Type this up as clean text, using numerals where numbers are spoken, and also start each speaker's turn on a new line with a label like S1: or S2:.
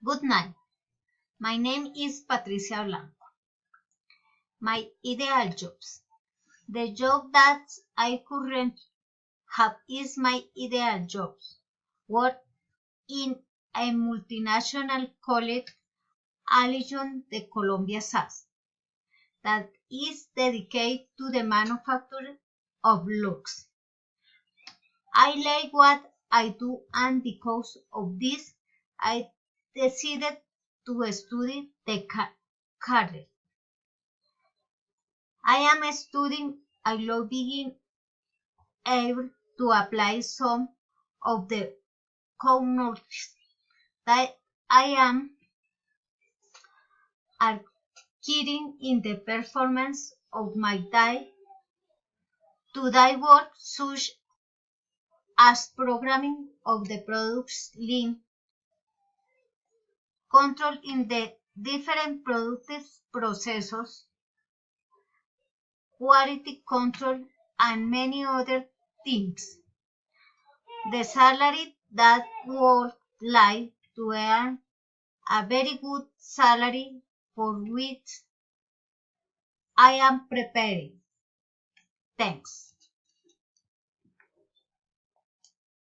S1: Good night. My name is Patricia Blanco. My ideal jobs. The job that I currently have is my ideal job. Work in a multinational called Allion de Colombia SAS that is dedicated to the manufacture of looks. I like what I do, and because of this, I decided to study the career. I am studying. I love being able to apply some of the knowledge that I am acquiring in the performance of my day-to-day work, such as programming of the products line, control in the different productive processes, quality control, and many other things. The salary that would like to earn a very good salary for which I am preparing. Thanks.